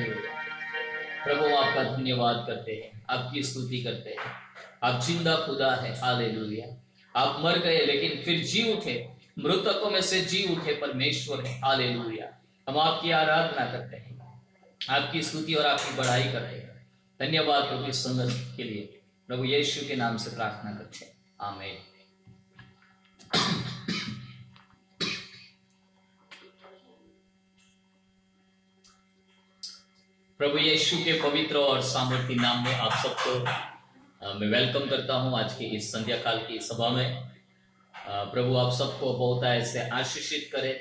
Hallelujah. प्रभु आपका धन्यवाद करते हैं, आपकी स्तुति करते हैं। आप जिंदा खुदा है, हालेलुया। आप मर गए लेकिन फिर जी उठे, मृतकों में से जी उठे परमेश्वर है, हालेलुया। हम आपकी आराधना करते हैं, आपकी स्तुति और आपकी बढ़ाई करते हैं। धन्यवाद प्रभु इस संगत के लिए, प्रभु यीशु के नाम से प्रार्थना करते हैं, आमीन। प्रभु यीशु के पवित्र और सामर्थी नाम में आप सबको मैं वेलकम करता हूं आज की इस संध्या काल की सभा में। प्रभु आप सबको बहुत ऐसे आशीषित करे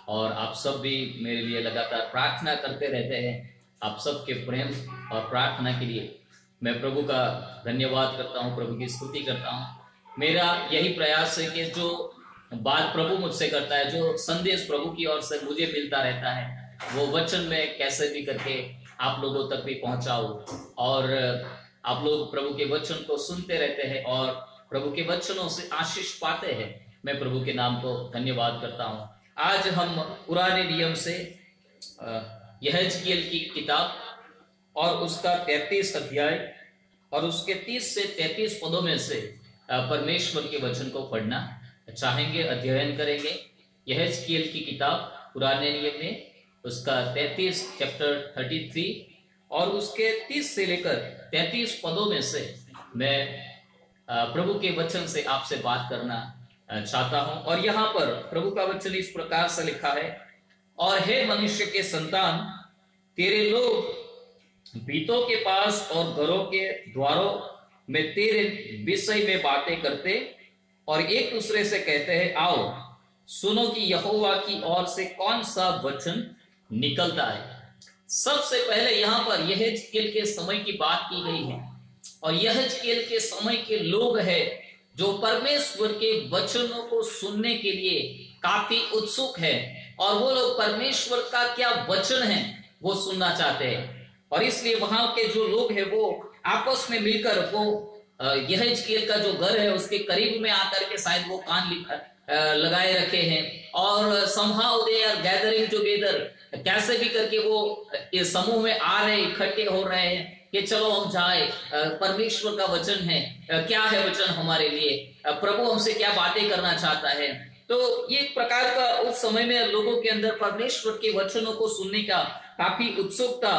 और आप सब भी मेरे लिए लगातार प्रार्थना करते रहते हैं। आप सबके प्रेम और प्रार्थना के लिए मैं प्रभु का धन्यवाद करता हूं, प्रभु की स्तुति करता हूं। मेरा यही प्रयास है कि जो बात प्रभु मुझसे करता है, जो संदेश प्रभु की ओर से मुझे मिलता रहता है, वो वचन में कैसे भी करके आप लोगों तक भी पहुंचाओ और आप लोग प्रभु के वचन को सुनते रहते हैं और प्रभु के वचनों से आशीष पाते हैं। मैं प्रभु के नाम को धन्यवाद करता हूं। आज हम पुराने नियम से यहेजकेल की किताब और उसका 33 अध्याय और उसके 30 से 33 पदों में से परमेश्वर के वचन को पढ़ना चाहेंगे, अध्ययन करेंगे। यहेजकेल की किताब पुराने नियम में उसका 33 चैप्टर 33 और उसके 30 से लेकर 33 पदों में से मैं प्रभु के वचन से आपसे बात करना चाहता हूं। और यहाँ पर प्रभु का वचन इस प्रकार से लिखा है, और हे मनुष्य के संतान, तेरे लोग भीतों के पास और घरों के द्वारों में तेरे विषय में बातें करते और एक दूसरे से कहते हैं, आओ सुनो कि यहोवा की ओर से कौन सा वचन निकलता है। सबसे पहले यहाँ पर यहेजकेल के समय की बात की गई है और यहेजकेल के समय के लोग हैं जो परमेश्वर के वचनों को सुनने के लिए काफी उत्सुक है और वो लोग परमेश्वर का क्या वचन है वो सुनना चाहते हैं। और इसलिए वहां के जो लोग हैं वो आपस में मिलकर वो यहेजकेल का जो घर है उसके करीब में आकर के शायद वो कान लगाए रखे हैं और somehow they are gathering together, कैसे भी करके वो इस समूह में आ रहे, इकट्ठे हो रहे हैं कि चलो हम जाए, परमेश्वर का वचन है, क्या है वचन हमारे लिए, प्रभु हमसे क्या बातें करना चाहता है। तो ये प्रकार का उस समय में लोगों के अंदर परमेश्वर के वचनों को सुनने का काफी उत्सुकता,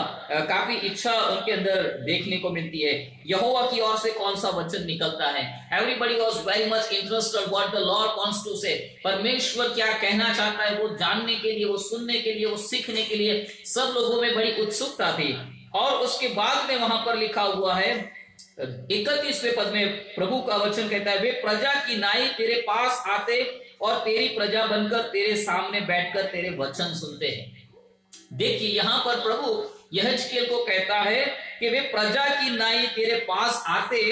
काफी इच्छा उनके अंदर देखने को मिलती है। यहोवा की ओर से कौन सा वचन निकलता है। Everybody was very much interested what the Lord wants to say. परमेश्वर क्या कहना चाहता है वो जानने के लिए, वो सुनने के लिए, वो सीखने के लिए सब लोगों में बड़ी उत्सुकता थी। और उसके बाद में वहां पर लिखा हुआ है 31वें पद में प्रभु का वचन कहता है, वे प्रजा की नाई तेरे पास आते और तेरी प्रजा बनकर तेरे सामने बैठकर तेरे वचन सुनते हैं। देखिए यहां पर प्रभु यहेजकेल को कहता है कि वे प्रजा की नाई तेरे पास आते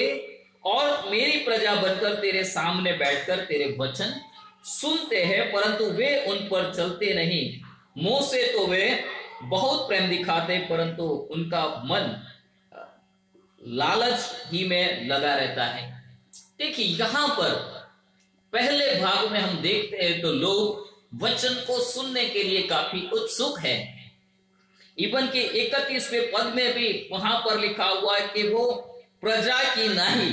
और मेरी प्रजा बनकर तेरे सामने बैठकर तेरे वचन सुनते हैं, परंतु वे उन पर चलते नहीं। मुंह से तो वे बहुत प्रेम दिखाते परंतु उनका मन लालच ही में लगा रहता है। देखिए यहां पर पहले भाग में हम देखते हैं तो लोग वचन को सुनने के लिए काफी उत्सुक है। इवन के 31वें पद में भी वहां पर लिखा हुआ है कि वो प्रजा की नाई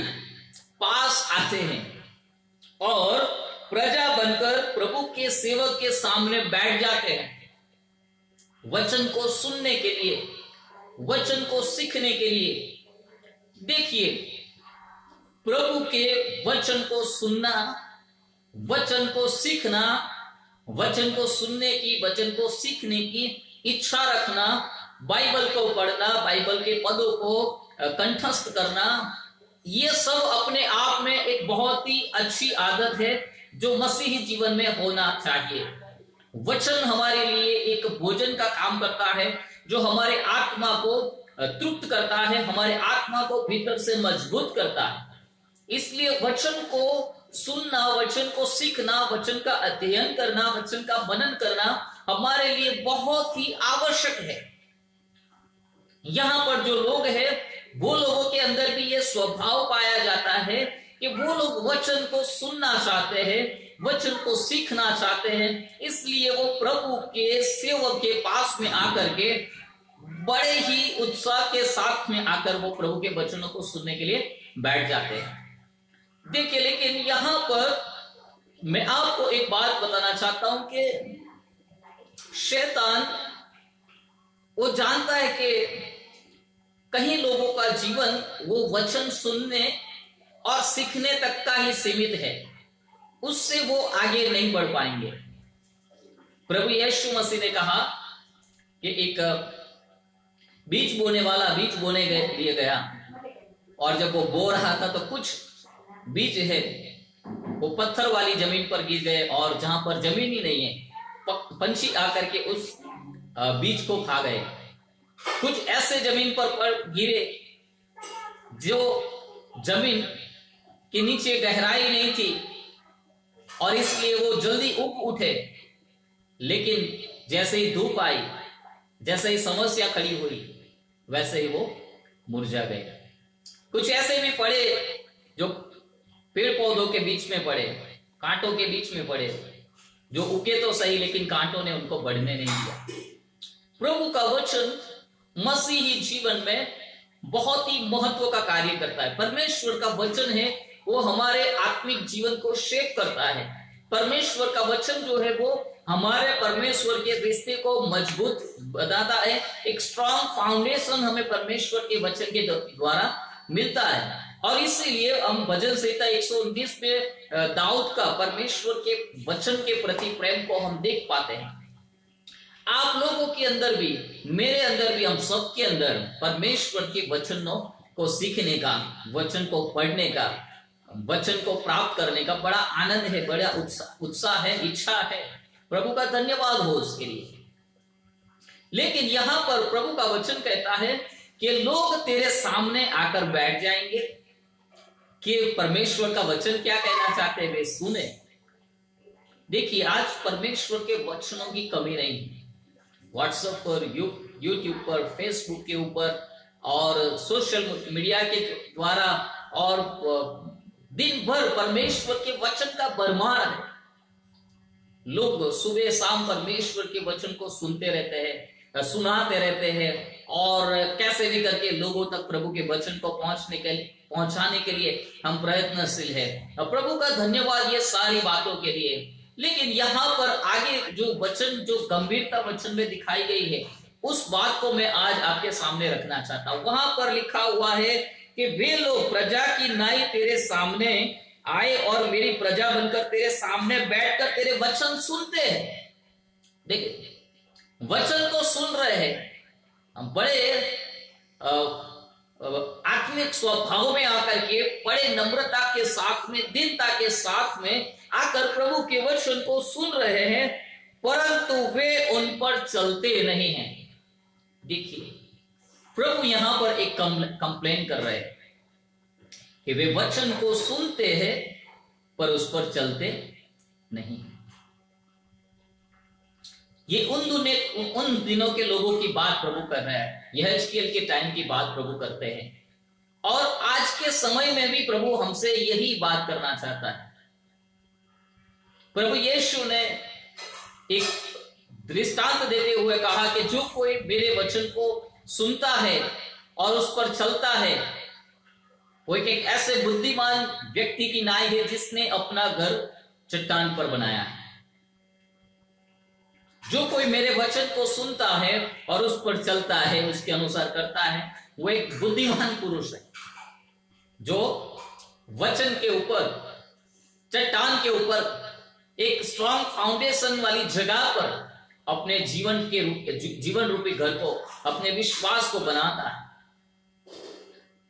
पास आते हैं और प्रजा बनकर प्रभु के सेवक के सामने बैठ जाते हैं वचन को सुनने के लिए, वचन को सीखने के लिए। देखिए प्रभु के वचन को सुनना, वचन को सीखना, वचन को सुनने की, वचन को सीखने की इच्छा रखना, बाइबल को पढ़ना, बाइबल के पदों को कंठस्थ करना, ये सब अपने आप में एक बहुत ही अच्छी आदत है जो मसीही जीवन में होना चाहिए। वचन हमारे लिए एक भोजन का काम करता है जो हमारे आत्मा को तृप्त करता है, हमारे आत्मा को भीतर से मजबूत करता है। इसलिए वचन को सुनना, वचन को सीखना, वचन का अध्ययन करना, वचन का मनन करना हमारे लिए बहुत ही आवश्यक है। यहां पर जो लोग हैं वो लोगों के अंदर भी ये स्वभाव पाया जाता है कि वो लोग वचन को सुनना चाहते हैं, वचन को सीखना चाहते हैं। इसलिए वो प्रभु के सेवक के पास में आकर के बड़े ही उत्साह के साथ में आकर वो प्रभु के वचनों को सुनने के लिए बैठ जाते हैं। देखिए, लेकिन यहां पर मैं आपको एक बात बताना चाहता हूं कि शैतान वो जानता है कि कहीं लोगों का जीवन वो वचन सुनने और सीखने तक का ही सीमित है, उससे वो आगे नहीं बढ़ पाएंगे। प्रभु यीशु मसीह ने कहा कि एक बीज बोने वाला बीज बोने लिए गया, और जब वो बो रहा था तो कुछ बीज है वो पत्थर वाली जमीन पर गिर गए, और जहां पर जमीन ही नहीं है पंछी आकर के उस बीज को खा गए। कुछ ऐसे जमीन पर गिरे जो जमीन के नीचे गहराई नहीं थी, और इसलिए वो जल्दी उग उठे, लेकिन जैसे ही धूप आई, जैसे ही समस्या खड़ी हुई, वैसे ही वो मुरझा गए। कुछ ऐसे भी पड़े जो पेड़ पौधों के बीच में पड़े, कांटों के बीच में पड़े, जो उगे तो सही लेकिन कांटों ने उनको बढ़ने नहीं दिया। प्रभु का वचन मसीही जीवन में बहुत ही महत्व का कार्य करता है। परमेश्वर का वचन है वो हमारे आत्मिक जीवन को शेप करता है। परमेश्वर का वचन जो है वो हमारे परमेश्वर के रिश्ते को मजबूत बनाता है। एक स्ट्रॉन्ग फाउंडेशन हमें परमेश्वर के वचन के द्वारा मिलता है, और इसीलिए हम भजन संहिता 129 में दाऊद का परमेश्वर के वचन के प्रति प्रेम को हम देख पाते हैं। आप लोगों के अंदर भी, मेरे अंदर भी, हम सबके अंदर परमेश्वर के वचनों को सीखने का, वचन को पढ़ने का, वचन को प्राप्त करने का बड़ा आनंद है, बड़ा उत्साह है, इच्छा है। प्रभु का धन्यवाद हो उसके लिए। लेकिन यहां पर प्रभु का वचन कहता है कि लोग तेरे सामने आकर बैठ जाएंगे कि परमेश्वर का वचन क्या कहना चाहते हैं वे सुने। देखिए, आज परमेश्वर के वचनों की कमी नहीं है। व्हाट्सएप पर, यूट्यूब पर, फेसबुक के ऊपर और सोशल मीडिया के द्वारा और दिन भर परमेश्वर के वचन का भरमार है। लोग सुबह शाम परमेश्वर के वचन को सुनते रहते हैं, सुनाते रहते हैं, और कैसे भी करके लोगों तक प्रभु के वचन को पहुंचाने के लिए हम प्रयत्नशील है। प्रभु का धन्यवाद ये सारी बातों के लिए। लेकिन यहाँ पर आगे जो वचन, जो गंभीरता वचन में दिखाई गई है, उस बात को मैं आज आपके सामने रखना चाहता हूं। वहां पर लिखा हुआ है कि वे लोग प्रजा की नाई तेरे सामने आए और मेरी प्रजा बनकर तेरे सामने बैठकर तेरे वचन सुनते हैं। देखिए, वचन तो सुन रहे हैं, हम बड़े आत्मिक स्वभाव में आकर के, बड़े नम्रता के साथ में, दीनता के साथ में आकर प्रभु के वचन को सुन रहे हैं, परंतु वे उन पर चलते नहीं हैं। देखिए, प्रभु यहां पर एक कंप्लेन कर रहे हैं कि वे वचन को सुनते हैं पर उस पर चलते नहीं। ये उन दिनों के लोगों की बात प्रभु कर रहा है, यहेजकेल के टाइम की बात प्रभु करते हैं, और आज के समय में भी प्रभु हमसे यही बात करना चाहता है। प्रभु यीशु ने एक दृष्टांत देते हुए कहा कि जो कोई मेरे वचन को सुनता है और उस पर चलता है, वो एक ऐसे बुद्धिमान व्यक्ति की नाई है जिसने अपना घर चट्टान पर बनाया है। जो कोई मेरे वचन को सुनता है और उस पर चलता है, उसके अनुसार करता है, वो एक बुद्धिमान पुरुष है जो वचन के ऊपर, चट्टान के ऊपर, एक स्ट्रॉन्ग फाउंडेशन वाली जगह पर अपने जीवन रूपी घर को, अपने विश्वास को बनाता है।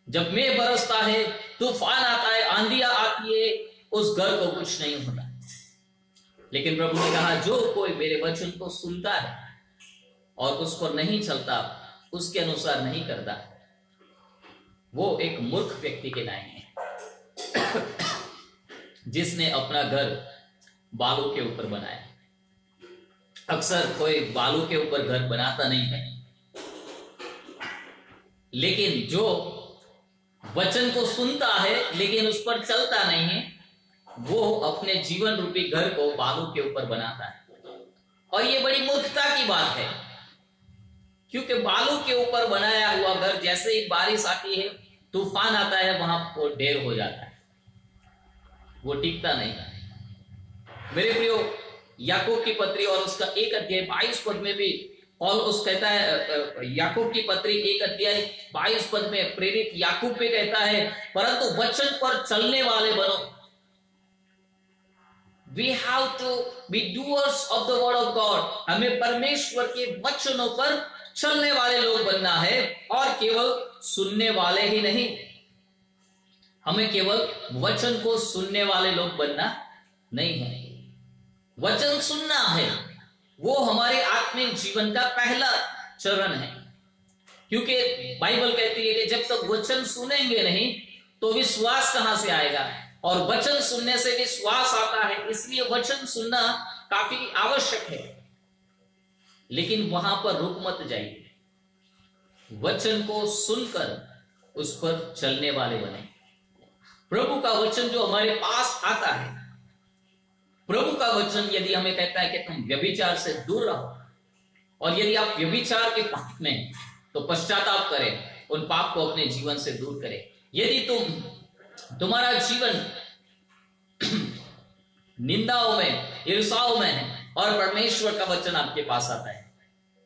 जब मेघ बरसता है, तूफान आता है, आंधियां आती है, उस घर को कुछ नहीं होता। लेकिन प्रभु ने कहा जो कोई मेरे वचन को सुनता है और उस पर नहीं चलता, उसके अनुसार नहीं करता, वो एक मूर्ख व्यक्ति के नाई है जिसने अपना घर बालू के ऊपर बनाया। अक्सर कोई बालू के ऊपर घर बनाता नहीं है, लेकिन जो वचन को सुनता है लेकिन उस पर चलता नहीं है, वो अपने जीवन रूपी घर को बालू के ऊपर बनाता है। और ये बड़ी मूर्खता की बात है। क्योंकि बालों के ऊपर बनाया हुआ घर जैसे ही बारिश आती है, तूफान आता है, वहां वो ढेर हो जाता है, वो टिकता नहीं। मेरे प्रियो, याकूब की पत्री और उसका 1 अध्याय 22 पद में भी पौलुस कहता है, याकूब की पत्री 1 अध्याय 22 पद में प्रेरित याकूब पे कहता है, परंतु वचन पर चलने वाले बनो। We have to be doers of the word of God। हमें परमेश्वर के वचनों पर चलने वाले लोग बनना है, और केवल सुनने वाले ही नहीं। हमें केवल वचन को सुनने वाले लोग बनना नहीं है। वचन सुनना है, वो हमारे आत्मिक जीवन का पहला चरण है। क्योंकि बाइबल कहती है कि जब तक वचन सुनेंगे नहीं तो विश्वास कहां से आएगा, और वचन सुनने से विश्वास आता है। इसलिए वचन सुनना काफी आवश्यक है। लेकिन वहां पर रुक मत जाइए, वचन को सुनकर उस पर चलने वाले बने। प्रभु का वचन जो हमारे पास आता है, प्रभु का वचन यदि हमें कहता है कि तुम व्यभिचार से दूर रहो, और यदि आप व्यभिचार के पाप में तो पश्चाताप करें, उन पाप को अपने जीवन से दूर करें। यदि तुम्हारा जीवन निंदाओं में, ईर्ष्याओं में है, और परमेश्वर का वचन आपके पास आता है,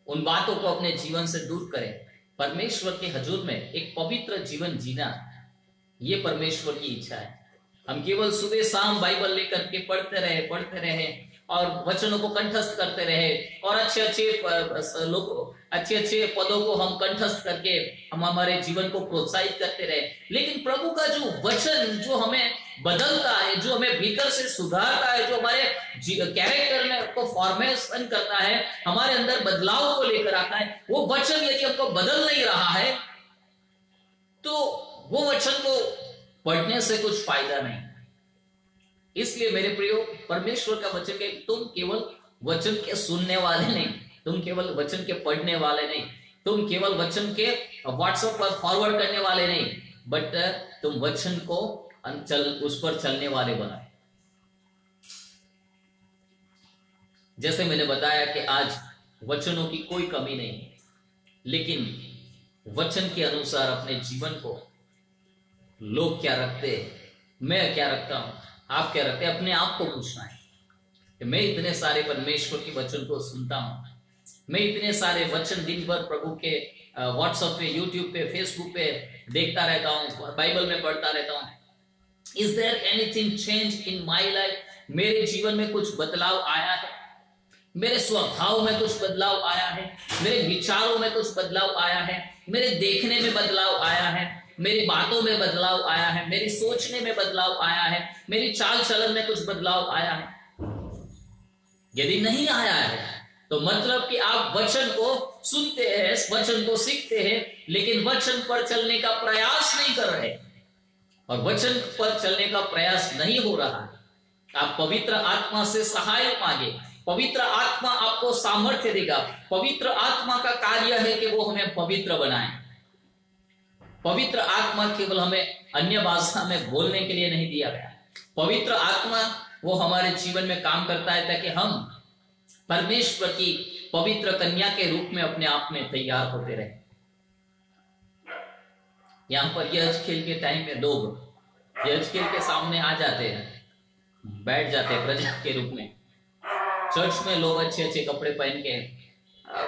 उन बातों को अपने जीवन से दूर करें। परमेश्वर के हजूर में एक पवित्र जीवन जीना, ये परमेश्वर की इच्छा है। हम केवल सुबह शाम बाइबल लेकर के पढ़ते रहे और वचनों को कंठस्थ करते रहे, और अच्छे पदों को हम कंठस्थ करके हम हमारे जीवन को प्रोत्साहित करते रहे। लेकिन प्रभु का जो वचन जो हमें बदलता है, जो हमें भीतर से सुधारता है, जो हमारे कैरेक्टर में को फॉर्मेशन करता है, हमारे अंदर बदलाव को लेकर आता है, वो वचन यदि हमको बदल नहीं रहा है तो वो वचन को पढ़ने से कुछ फायदा नहीं। इसलिए मेरे प्रियो, परमेश्वर का वचन के तुम केवल वचन के सुनने वाले नहीं, तुम केवल वचन के पढ़ने वाले नहीं, तुम केवल वचन के व्हाट्सएप पर फॉरवर्ड करने वाले नहीं, बट तुम वचन को उस पर चलने वाले बनाए। जैसे मैंने बताया कि आज वचनों की कोई कमी नहीं है, लेकिन वचन के अनुसार अपने जीवन को लोग क्या रखते हैं, मैं क्या रखता हूं, आप क्या रखते हैं, अपने आप को पूछना है कि मैं इतने सारे परमेश्वर के वचन को सुनता हूं, मैं इतने सारे वचन दिन भर प्रभु के व्हाट्सएप पे, यूट्यूब पे, फेसबुक पे देखता रहता हूं, बाइबल में पढ़ता रहता हूं। Is there anything change in my life? मेरे जीवन में कुछ बदलाव आया है, मेरे स्वभाव में कुछ बदलाव आया है, मेरे विचारों में कुछ बदलाव आया है, मेरे देखने में बदलाव आया है, मेरी बातों में बदलाव आया है, मेरी सोचने में बदलाव आया है, मेरी चाल चलन में कुछ बदलाव आया है? यदि नहीं आया है तो मतलब कि आप वचन को सुनते हैं, वचन को सीखते हैं, लेकिन वचन पर चलने का प्रयास नहीं कर रहे, और वचन पर चलने का प्रयास नहीं हो रहा है। आप पवित्र आत्मा से सहायता मांगे, पवित्र आत्मा आपको सामर्थ्य देगा। पवित्र आत्मा का कार्य है कि वो हमें पवित्र बनाए। पवित्र आत्मा केवल हमें अन्य भाषा में बोलने के लिए नहीं दिया गया। पवित्र आत्मा वो हमारे जीवन में काम करता है ताकि हम परमेश्वर की पवित्र कन्या के रूप में अपने आप में तैयार होते रहे। यहां पर यह खेल के टाइम में लोग यह खेल के सामने आ जाते हैं, बैठ जाते हैं प्रजा के रूप में। चर्च में लोग अच्छे अच्छे कपड़े पहन के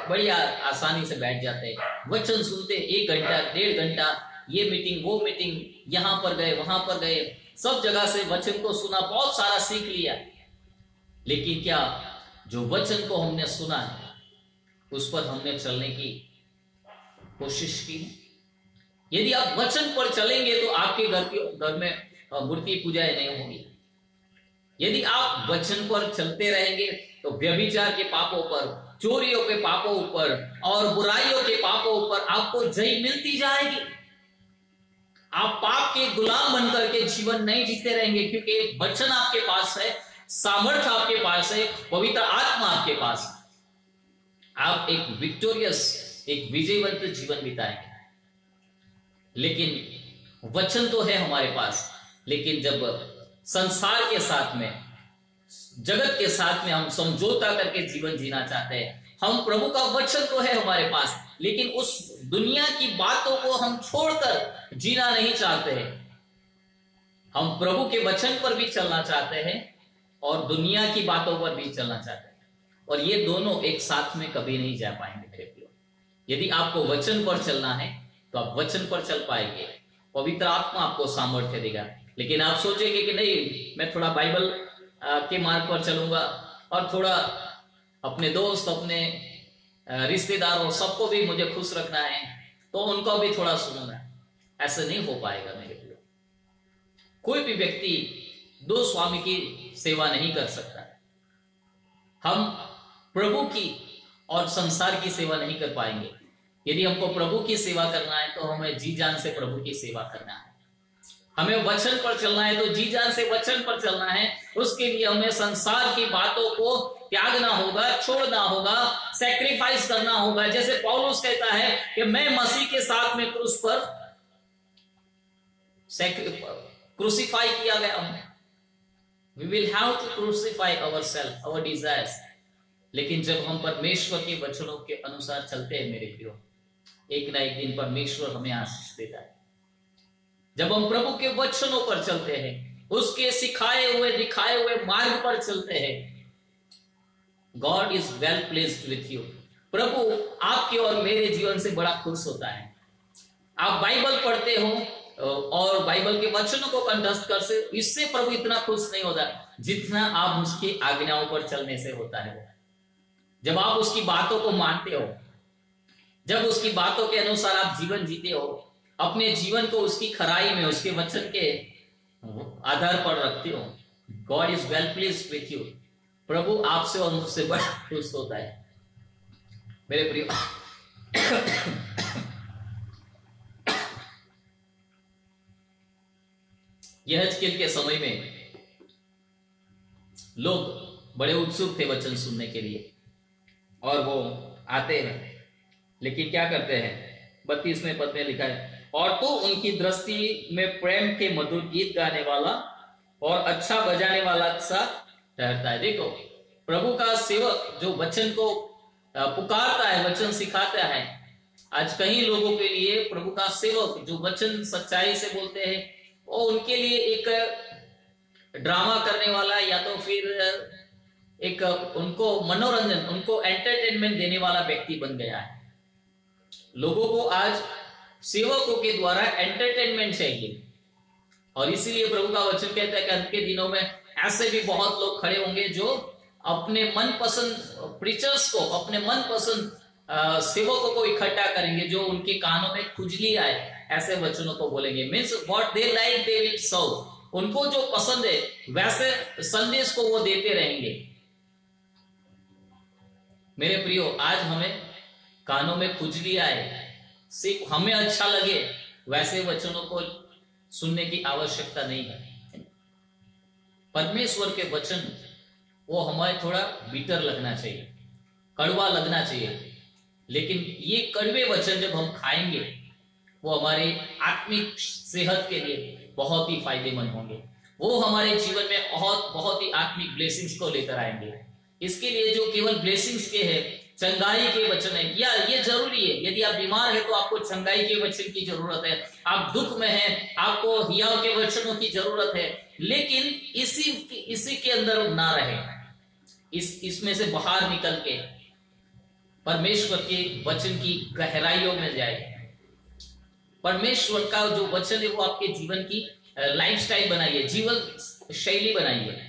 बढ़िया आसानी से बैठ जाते हैं, वचन सुनते 1 घंटा 1.5 घंटा, ये मीटिंग वो मीटिंग, यहां पर गए वहां पर गए, सब जगह से वचन को सुना, बहुत सारा सीख लिया। लेकिन क्या जो वचन को हमने सुना है उस पर हमने चलने की कोशिश की? यदि आप वचन पर चलेंगे तो आपके घर में मूर्ति पूजाएं नहीं होगी। यदि आप वचन पर चलते रहेंगे तो व्यभिचार के पापों पर, चोरियों के पापों पर और बुराइयों के पापों पर आपको जय मिलती जाएगी। आप पाप के गुलाम बनकर के जीवन नहीं जीते रहेंगे, क्योंकि वचन आपके पास है, सामर्थ्य आपके पास है, पवित्र आत्मा आपके पास है। आप एक विक्टोरियस, एक विजयवंत जीवन बिताएंगे। लेकिन वचन तो है हमारे पास, लेकिन जब संसार के साथ में, जगत के साथ में हम समझौता करके जीवन जीना चाहते हैं, हम प्रभु का वचन तो है हमारे पास, लेकिन उस दुनिया की बातों को हम छोड़कर जीना नहीं चाहते हैं। हम प्रभु के वचन पर भी चलना चाहते हैं और दुनिया की बातों पर भी चलना चाहते हैं, और ये दोनों एक साथ में कभी नहीं जा पाएंगे मेरे प्रियो। यदि आपको वचन पर चलना है तो आप वचन पर चल पाएंगे, पवित्र आत्मा आपको सामर्थ्य देगा। लेकिन आप सोचेंगे कि नहीं, मैं थोड़ा बाइबल के मार्ग पर चलूंगा और थोड़ा अपने दोस्त, अपने रिश्तेदारों, सबको भी मुझे खुश रखना है, तो उनको भी थोड़ा सुनूंगा। ऐसा नहीं हो पाएगा मेरे प्रियो। कोई भी व्यक्ति दो स्वामी की सेवा नहीं कर सकता। हम प्रभु की और संसार की सेवा नहीं कर पाएंगे। यदि हमको प्रभु की सेवा करना है तो हमें जी जान से प्रभु की सेवा करना है। हमें वचन पर चलना है तो जी जान से वचन पर चलना है। उसके लिए हमें संसार की बातों को त्यागना होगा, छोड़ना होगा, सैक्रिफाइस करना होगा। जैसे पौलुस कहता है कि मैं मसीह के साथ में क्रूस पर क्रूसिफाई किया गया हूं। We will have to crucify ourselves, our desires. लेकिन जब हम परमेश्वर के वचनों के अनुसार चलते हैं मेरे प्रियो, एक ना एक दिन परमेश्वर हमें आशीष देता है। जब हम प्रभु के वचनों पर चलते हैं, उसके सिखाए हुए दिखाए हुए मार्ग पर चलते हैं, God is well pleased with you. प्रभु आपके और मेरे जीवन से बड़ा खुश होता है। आप बाइबल पढ़ते हो और बाइबल के वचनों को कंठस्थ कर से, इससे प्रभु इतना खुश नहीं होता जितना आप उसकी आज्ञाओं पर चलने से होता है। जब आप उसकी बातों को मानते हो, जब उसकी बातों के अनुसार आप जीवन जीते हो, अपने जीवन को उसकी खराई में, उसके वचन के आधार पर रखते हो, God is well pleased with you. प्रभु आपसे और मुझसे बड़ा खुश होता है मेरे प्रिय। यहेजकेल के समय में लोग बड़े उत्सुक थे वचन सुनने के लिए, और वो आते हैं, लेकिन क्या करते हैं? 32वें पद में लिखा है, और तो उनकी दृष्टि में प्रेम के मधुर गीत गाने वाला और अच्छा बजाने वाला सा ठहरता है। देखो, प्रभु का सेवक जो वचन को पुकारता है, वचन सिखाता है। आज कई लोगों के लिए प्रभु का सेवक जो वचन सच्चाई से बोलते हैं, वो उनके लिए एक ड्रामा करने वाला, या तो फिर एक उनको मनोरंजन, उनको एंटरटेनमेंट देने वाला व्यक्ति बन गया है। लोगों को आज सेवकों के द्वारा एंटरटेनमेंट चाहिए, और इसीलिए प्रभु का वचन कहता है कि अंत के दिनों में ऐसे भी बहुत लोग खड़े होंगे जो अपने मनपसंद प्रीचर्स को, अपने मनपसंद सेवकों को इकट्ठा करेंगे, जो उनके कानों में खुजली आए ऐसे वचनों को बोलेंगे। Means what they like they will serve. उनको जो पसंद है वैसे संदेश को वो देते रहेंगे। मेरे प्रियो, आज हमें कानों में खुजली आए, सिर्फ हमें अच्छा लगे वैसे वचनों को सुनने की आवश्यकता नहीं है। परमेश्वर के वचन वो हमें थोड़ा बिटर लगना चाहिए, कड़वा लगना चाहिए, लेकिन ये कड़वे वचन जब हम खाएंगे वो हमारे आत्मिक सेहत के लिए बहुत ही फायदेमंद होंगे। वो हमारे जीवन में बहुत ही आत्मिक ब्लेसिंग्स को लेकर आएंगे। इसके लिए जो केवल ब्लेसिंग्स के हैं, चंगाई के वचन है, या ये जरूरी है। यदि आप बीमार है तो आपको चंगाई के वचन की जरूरत है, आप दुख में हैं, आपको हियाव के वचनों की जरूरत है, लेकिन इसी के अंदर ना रहे, इसमें से बाहर निकल के परमेश्वर के वचन की गहराइयों में जाए। परमेश्वर का जो वचन है वो आपके जीवन की लाइफस्टाइल बनाइए, जीवन शैली बनाइए,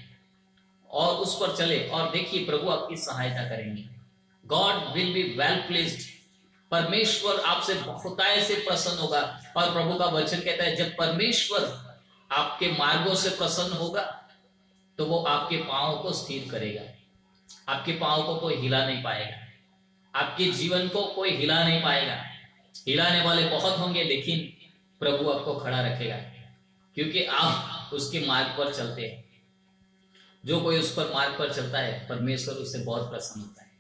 और उस पर चले, और देखिए प्रभु आपकी सहायता करेंगे। God will be well placed. परमेश्वर आपसे बहुतायत से प्रसन्न होगा। और प्रभु का वचन कहता है, जब परमेश्वर आपके मार्गों से प्रसन्न होगा तो वो आपके पांवों को स्थिर करेगा। आपके पांव को कोई हिला नहीं पाएगा, आपके जीवन को कोई हिला नहीं पाएगा। हिलाने वाले बहुत होंगे, लेकिन प्रभु आपको खड़ा रखेगा, क्योंकि आप उसके मार्ग पर चलते हैं। जो कोई उस पर मार्ग पर चलता है, परमेश्वर उससे बहुत प्रसन्न होता है।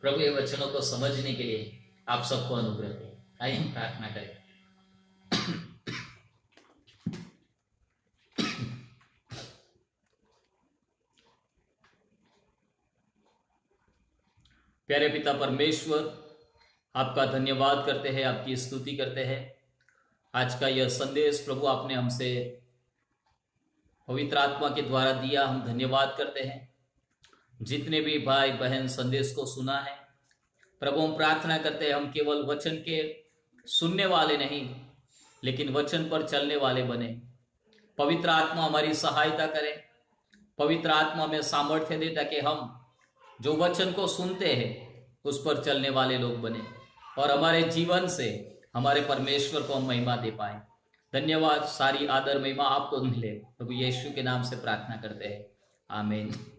प्रभु ये वचनों को समझने के लिए आप सबको अनुग्रह दे। आइए हम प्रार्थना करें। प्यारे पिता परमेश्वर, आपका धन्यवाद करते हैं, आपकी स्तुति करते हैं। आज का यह संदेश प्रभु आपने हमसे पवित्र आत्मा के द्वारा दिया, हम धन्यवाद करते हैं। जितने भी भाई बहन संदेश को सुना है प्रभु, हम प्रार्थना करते हैं हम केवल वचन के सुनने वाले नहीं, लेकिन वचन पर चलने वाले बने। पवित्र आत्मा हमारी सहायता करे, पवित्र आत्मा में सामर्थ्य दे, ताकि हम जो वचन को सुनते हैं उस पर चलने वाले लोग बने और हमारे जीवन से हमारे परमेश्वर को हम महिमा दे पाए। धन्यवाद, सारी आदर महिमा आपको मिले। प्रभु यीशु के नाम से प्रार्थना करते हैं, आमीन।